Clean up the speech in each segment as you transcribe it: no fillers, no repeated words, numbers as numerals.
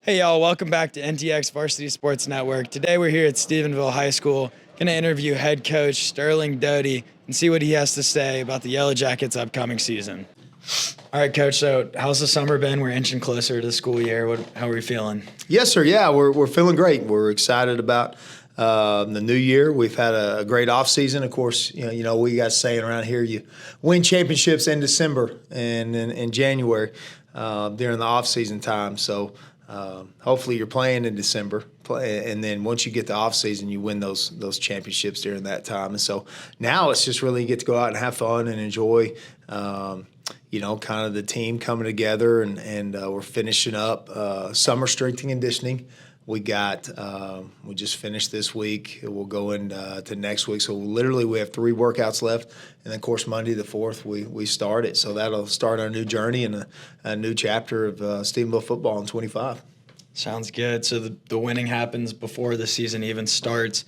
Hey y'all, welcome back to NTX Varsity Sports Network. Today we're here at Stephenville High School, going to interview head coach Sterling Doty and see what he has to say about the Yellow Jackets' upcoming season. All right, coach, so how's the summer been? We're inching closer to the school year. How are we feeling? Yes, sir. Yeah, we're feeling great. We're excited about the new year. We've had a great off season. Of course, we got saying around here, you win championships in December and in January during the off season time. So hopefully you're playing in December, and then once you get the off season, you win those championships during that time. And so now it's just really get to go out and have fun and enjoy. Kind of the team coming together, and we're finishing up summer strength and conditioning. We just finished this week. We'll go into next week. So literally we have 3 workouts left. And then, of course, Monday the 4th, we start it. So that'll start our new journey and a new chapter of Stephenville football in 25. Sounds good. So the winning happens before the season even starts.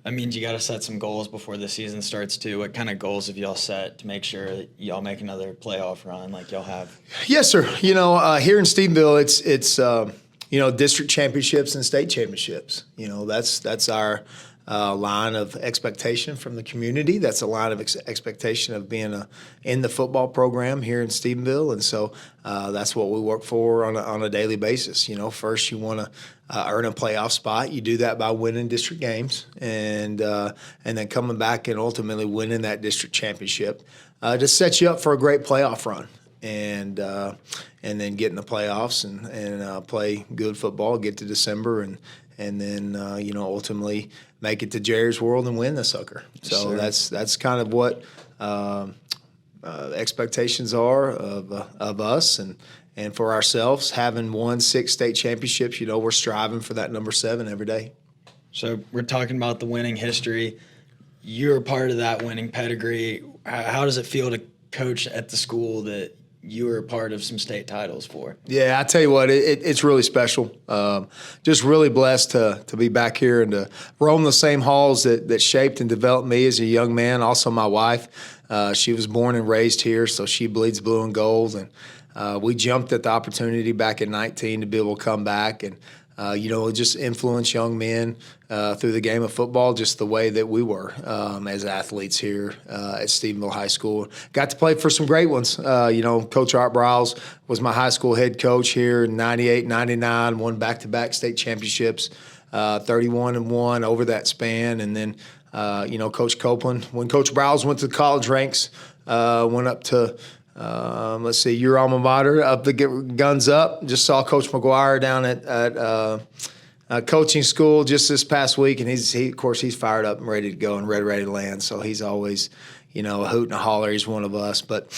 That means you got to set some goals before the season starts too. What kind of goals have y'all set to make sure that y'all make another playoff run like y'all have? Yes, sir. Here in Stephenville, it's district championships and state championships. That's our line of expectation from the community. That's a line of expectation of being in the football program here in Stephenville, and so that's what we work for on a daily basis. First you want to earn a playoff spot. You do that by winning district games, and then coming back and ultimately winning that district championship to set you up for a great playoff run. And then get in the playoffs and play good football, get to December, and then ultimately make it to Jerry's World and win the sucker. So that's kind of what expectations are of us and for ourselves. Having won 6 state championships, we're striving for that number 7 every day. So we're talking about the winning history. You're part of that winning pedigree. How does it feel to coach at the school that you were a part of some state titles for? Yeah, I tell you what, it's really special. Just really blessed to be back here and to roam the same halls that shaped and developed me as a young man. Also, my wife, she was born and raised here, so she bleeds blue and gold. And we jumped at the opportunity back in 19 to be able to come back and just influence young men through the game of football, just the way that we were as athletes here at Stephenville High School. Got to play for some great ones. Coach Art Browse was my high school head coach here in 98, 99, won back-to-back state championships, 31-1 over that span. And then, Coach Copeland, when Coach Browse went to the college ranks, went up to your alma mater, up the guns up. Just saw Coach McGuire down at coaching school just this past week, and he's fired up and ready to go and ready to land. So he's always, a hoot and a holler. He's one of us. But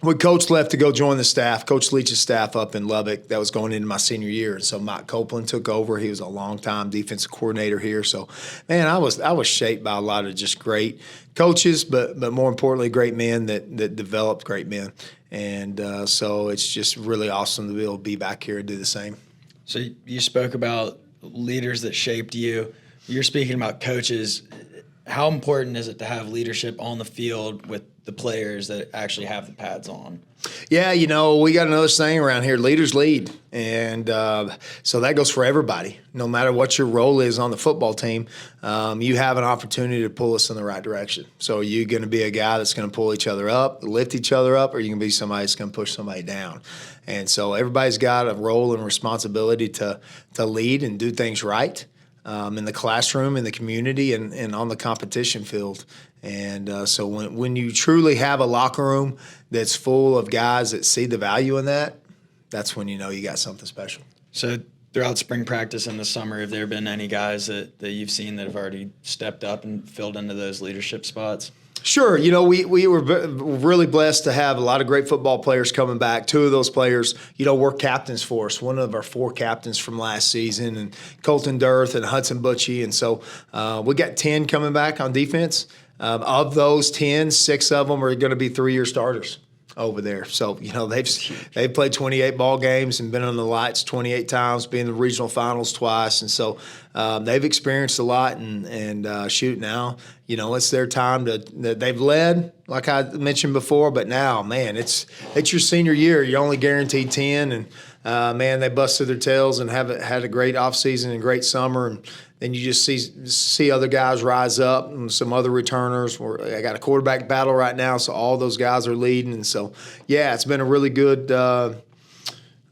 when Coach left to go join the staff, Coach Leach's staff up in Lubbock, that was going into my senior year, and so Mike Copeland took over. He was a longtime defensive coordinator here. So, man, I was shaped by a lot of just great coaches, but more importantly, great men that developed great men. And so it's just really awesome to be able to be back here and do the same. So you spoke about leaders that shaped you. You're speaking about coaches. How important is it to have leadership on the field with the players that actually have the pads on? Yeah, we got another saying around here, leaders lead. And so that goes for everybody. No matter what your role is on the football team, you have an opportunity to pull us in the right direction. So are you going to be a guy that's going to pull each other up, lift each other up, or are you going to be somebody that's going to push somebody down? And so everybody's got a role and responsibility to lead and do things right. In the classroom, in the community, and on the competition field. And so when you truly have a locker room that's full of guys that see the value in that, that's when you know you got something special. So throughout spring practice in the summer, have there been any guys that you've seen that have already stepped up and filled into those leadership spots? Sure. We were really blessed to have a lot of great football players coming back. 2 of those players, were captains for us. One of our 4 captains from last season, and Colton Dirth and Hudson Butchie. And so we got 10 coming back on defense. Of those 10, 6 of them are going to be 3-year starters over there. So, they've played 28 ball games and been on the lights 28 times, been in the regional finals twice. And so they've experienced a lot and shoot now, it's their time they've led, like I mentioned before, but now, man, it's your senior year. You're only guaranteed 10. And man, they busted their tails and had a great offseason and great summer. And then you just see other guys rise up and some other returners. I got a quarterback battle right now, so all those guys are leading. And so, yeah, it's been a really good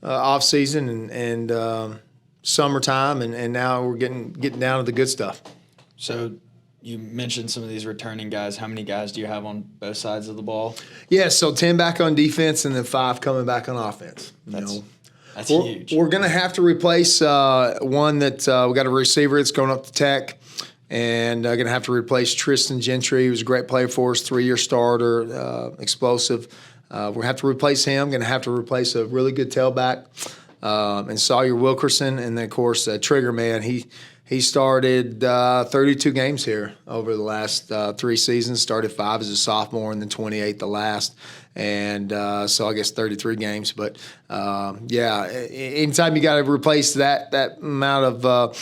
offseason and summertime, and now we're getting down to the good stuff. So you mentioned some of these returning guys. How many guys do you have on both sides of the ball? Yeah, so 10 back on defense and then 5 coming back on offense. That's huge. We're going to have to replace one that we got a receiver that's going up to Tech, and going to have to replace Tristan Gentry, who's a great player for us, 3-year starter, explosive. We're going to have to replace him. Going to have to replace a really good tailback, and Sawyer Wilkerson, and then, of course, Trigger Man. He started 32 games here over the last 3 seasons, started 5 as a sophomore and then 28 the last. And so I guess 33 games. But, yeah, anytime you got to replace that amount of,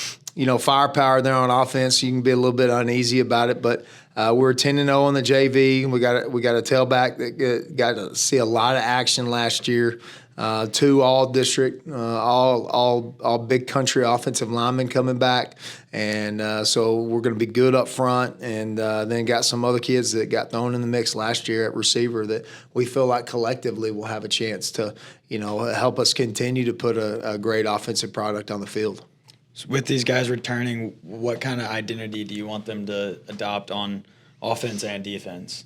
firepower there on offense, you can be a little bit uneasy about it. But we're 10-0 on the JV. We got a tailback that got to see a lot of action last year. 2 all-district, all big country offensive linemen coming back, and so we're going to be good up front. And then got some other kids that got thrown in the mix last year at receiver that we feel like collectively will have a chance to, help us continue to put a great offensive product on the field. So with these guys returning, what kind of identity do you want them to adopt on offense and defense?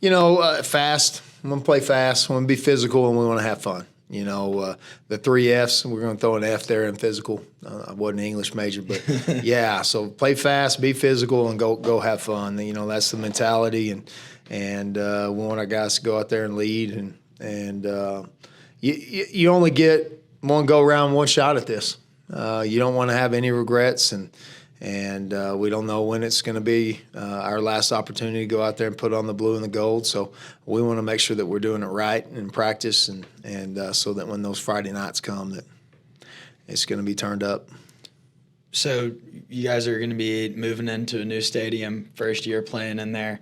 Fast. I'm going to play fast. We want to be physical, and we want to have fun. The 3 Fs, we're going to throw an F there in physical. I wasn't an English major, but, yeah. So play fast, be physical, and go have fun. That's the mentality, and we want our guys to go out there and lead. And you only get one go-around, one shot at this. You don't want to have any regrets, and we don't know when it's going to be our last opportunity to go out there and put on the blue and the gold. So we want to make sure that we're doing it right in practice, and so that when those Friday nights come, that it's going to be turned up. So you guys are going to be moving into a new stadium, first year playing in there.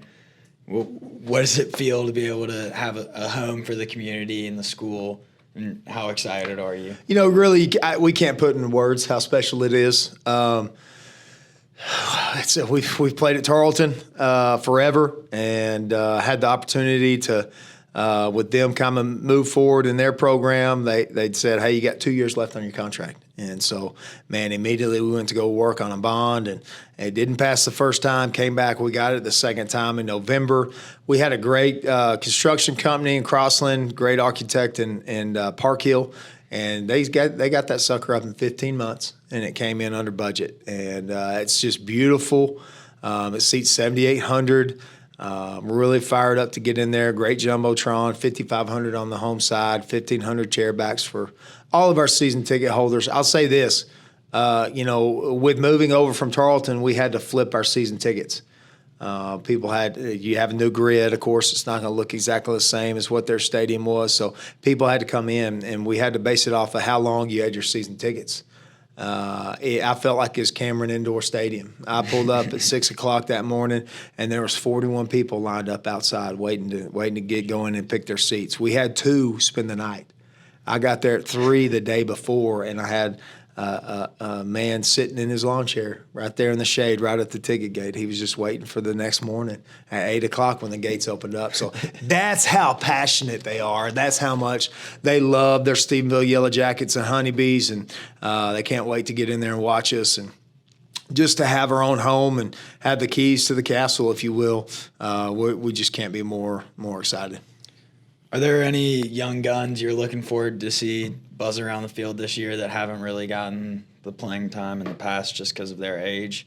What does it feel to be able to have a home for the community and the school? And how excited are you? Really, we can't put in words how special it is. We've played at Tarleton forever, and had the opportunity to, with them kind of move forward in their program. They'd said, hey, you got 2 years left on your contract. And so, man, immediately we went to go work on a bond, and it didn't pass the first time, came back. We got it the second time in November. We had a great construction company in Crossland, great architect in Park Hill. And they got that sucker up in 15 months, and it came in under budget. And it's just beautiful. It seats 7,800. We're really fired up to get in there. Great jumbotron, 5,500 on the home side, 1,500 chairbacks for all of our season ticket holders. I'll say this, with moving over from Tarleton, we had to flip our season tickets. You have a new grid. Of course, it's not going to look exactly the same as what their stadium was. So people had to come in, and we had to base it off of how long you had your season tickets. I felt like it was Cameron Indoor Stadium. I pulled up at 6 o'clock that morning, and there was 41 people lined up outside waiting to get going and pick their seats. We had 2 spend the night. I got there at 3 the day before, and I had a man sitting in his lawn chair right there in the shade right at the ticket gate. He was just waiting for the next morning at 8 o'clock when the gates opened up. So that's how passionate they are. That's how much they love their Stephenville Yellow Jackets and Honeybees, and they can't wait to get in there and watch us. And just to have our own home and have the keys to the castle, if you will, we just can't be more excited. Are there any young guns you're looking forward to see buzz around the field this year that haven't really gotten the playing time in the past just because of their age?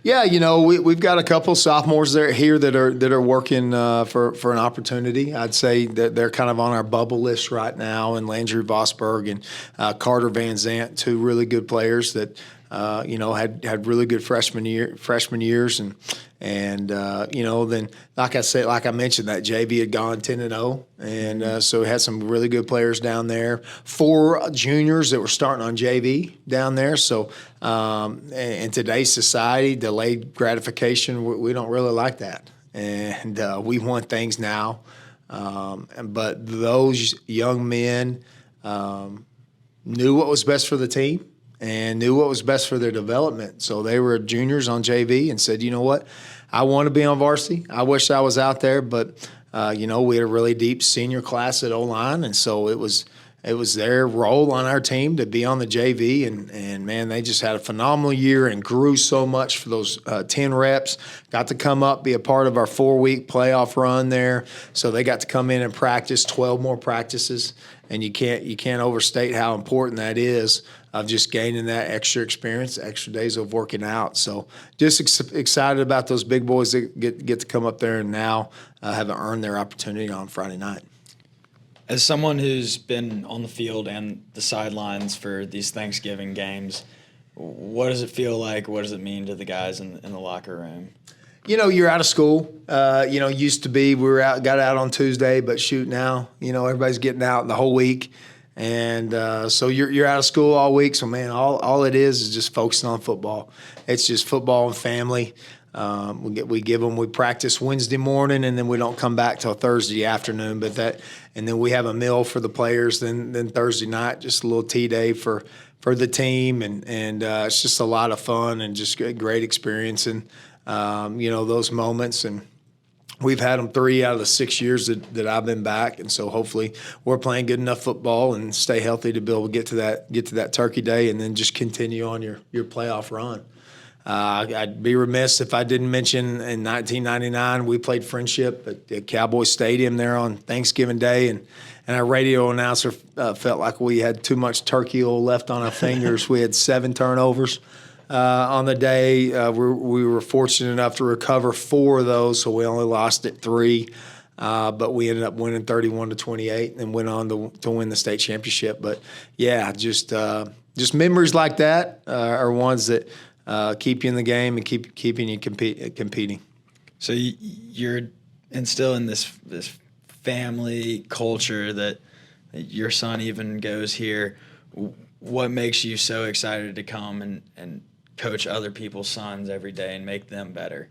Yeah, we've got a couple sophomores here that are working for an opportunity. I'd say that they're kind of on our bubble list right now, and Landry Vosberg and Carter Van Zant, 2 really good players that had really good freshman years, and then like I mentioned, that JV had gone 10-0, and so we had some really good players down there. 4 juniors that were starting on JV down there. So in today's society, delayed gratification, we don't really like that, and we want things now. But those young men. knew what was best for the team and knew what was best for their development. So they were juniors on JV and said, you know what, I want to be on varsity. I wish I was out there, but we had a really deep senior class at O-line, and so it was their role on our team to be on the JV, and man, they just had a phenomenal year and grew so much for those 10 reps. Got to come up, be a part of our 4-week playoff run there. So they got to come in and practice 12 more practices, and you can't overstate how important that is of just gaining that extra experience, extra days of working out. So just excited about those big boys that get to come up there and now have earned their opportunity on Friday night. As someone who's been on the field and the sidelines for these Thanksgiving games, what does it feel like? What does it mean to the guys in the locker room? You're out of school. Used to be we got out on Tuesday, but shoot now, everybody's getting out the whole week. And so you're out of school all week. So, man, all it is just focusing on football. It's just football and family. We practice Wednesday morning, and then we don't come back till Thursday afternoon. And then we have a meal for the players. Then Thursday night, just a little tea day for the team, and it's just a lot of fun and just a great experience. And those moments, and we've had them 3 out of the 6 years that I've been back, and so hopefully we're playing good enough football and stay healthy to be able to get to that Turkey Day, and then just continue on your playoff run. I'd be remiss if I didn't mention in 1999 we played Friendship at Cowboy Stadium there on Thanksgiving Day, and our radio announcer felt like we had too much turkey oil left on our fingers. We had 7 turnovers on the day. We were fortunate enough to recover 4 of those, so we only lost at 3. But we ended up winning 31-28 and went on to win the state championship. But yeah, just memories like that are ones that keep you in the game and keeping you competing. So you're instilling this family culture that your son even goes here. What makes you so excited to come and coach other people's sons every day and make them better?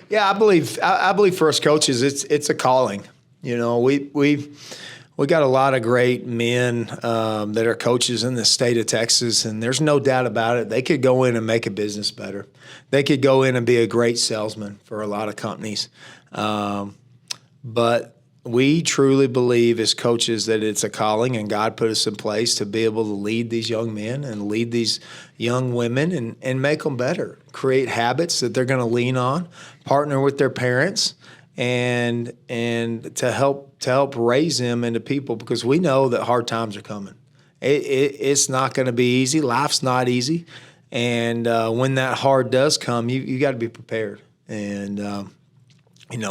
Yeah, I believe for us coaches, it's a calling. We got a lot of great men that are coaches in the state of Texas, and there's no doubt about it. They could go in and make a business better. They could go in and be a great salesman for a lot of companies. But we truly believe as coaches that it's a calling, and God put us in place to be able to lead these young men and lead these young women and make them better, create habits that they're going to lean on, partner with their parents, and to help raise them into people, because we know that hard times are coming. It's not going to be easy. Life's not easy. And when that hard does come, you got to be prepared. And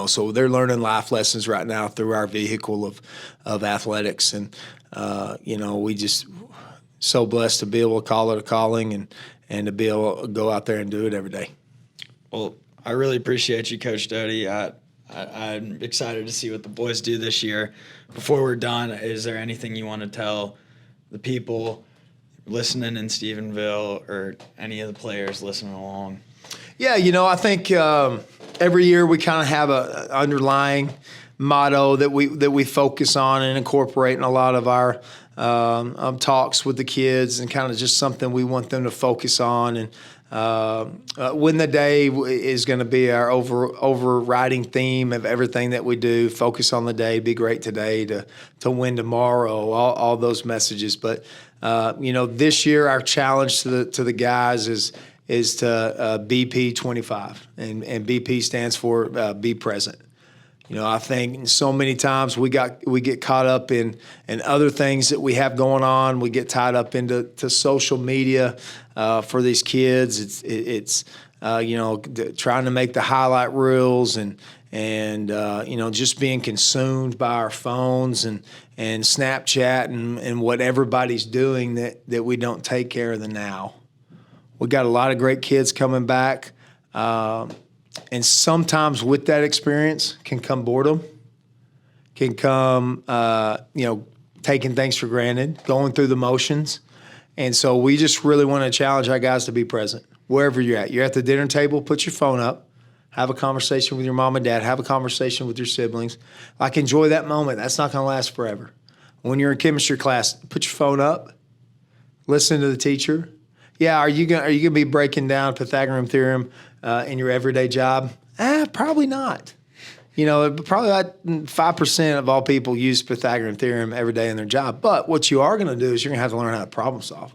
so they're learning life lessons right now through our vehicle of athletics. And, we just so blessed to be able to call it a calling and to be able to go out there and do it every day. Well, I really appreciate you, Coach Doty. I'm excited to see what the boys do this year. Before we're done, is there anything you want to tell the people listening in Stephenville or any of the players listening along? Yeah, I think every year we kind of have an underlying motto that we focus on and incorporate in a lot of our talks with the kids, and kind of just something we want them to focus on. And win the day is going to be our overriding theme of everything that we do. Focus on the day, be great today to win tomorrow, all those messages. But, this year our challenge to the guys is to BP 25, and BP stands for be present. I think so many times we get caught up in other things that we have going on. We get tied up into social media for these kids. It's trying to make the highlight reels and just being consumed by our phones and Snapchat and what everybody's doing that we don't take care of the now. We got a lot of great kids coming back. And sometimes with that experience can come boredom, can come, taking things for granted, going through the motions. And so we just really want to challenge our guys to be present wherever you're at. You're at the dinner table, put your phone up, have a conversation with your mom and dad, have a conversation with your siblings. Enjoy that moment. That's not going to last forever. When you're in chemistry class, put your phone up, Listen to the teacher. Yeah, are you gonna be breaking down Pythagorean theorem in your everyday job? Probably not. Probably about 5% of all people use Pythagorean theorem every day in their job. But what you are going to do is you're going to have to learn how to problem solve,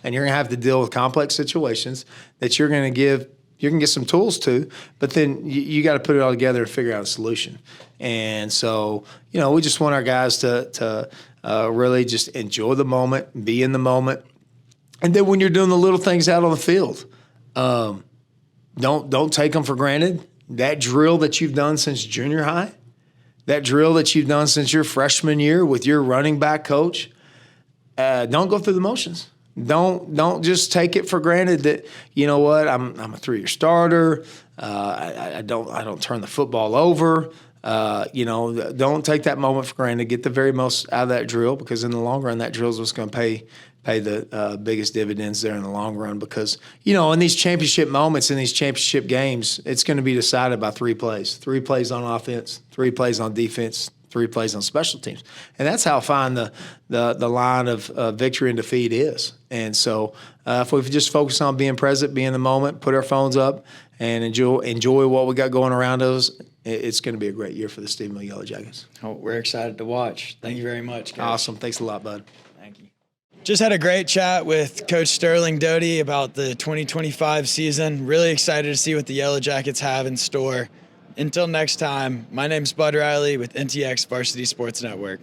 and you're going to have to deal with complex situations that you're going to get some tools to, but then you got to put it all together and figure out a solution. And so, we just want our guys to really just enjoy the moment, be in the moment. And then when you're doing the little things out on the field, don't take them for granted. That drill that you've done since junior high, that drill that you've done since your freshman year with your running back coach, don't go through the motions. Don't just take it for granted that, I'm a 3-year starter. I don't turn the football over. Don't take that moment for granted. Get the very most out of that drill, because in the long run, that drill is what's going to pay the biggest dividends there in the long run. Because, in these championship moments, in these championship games, it's going to be decided by 3 plays. 3 plays on offense, 3 plays on defense, 3 plays on special teams. And that's how fine the line of victory and defeat is. And so if we just focus on being present, be in the moment, put our phones up, and enjoy what we got going around us, it's going to be a great year for the Stephenville Yellow Jackets. Oh, we're excited to watch. Thank you very much, Coach. Awesome. Thanks a lot, bud. Thank you. Just had a great chat with Coach Sterling Doty about the 2025 season. Really excited to see what the Yellow Jackets have in store. Until next time, my name's Bud Riley with NTX Varsity Sports Network.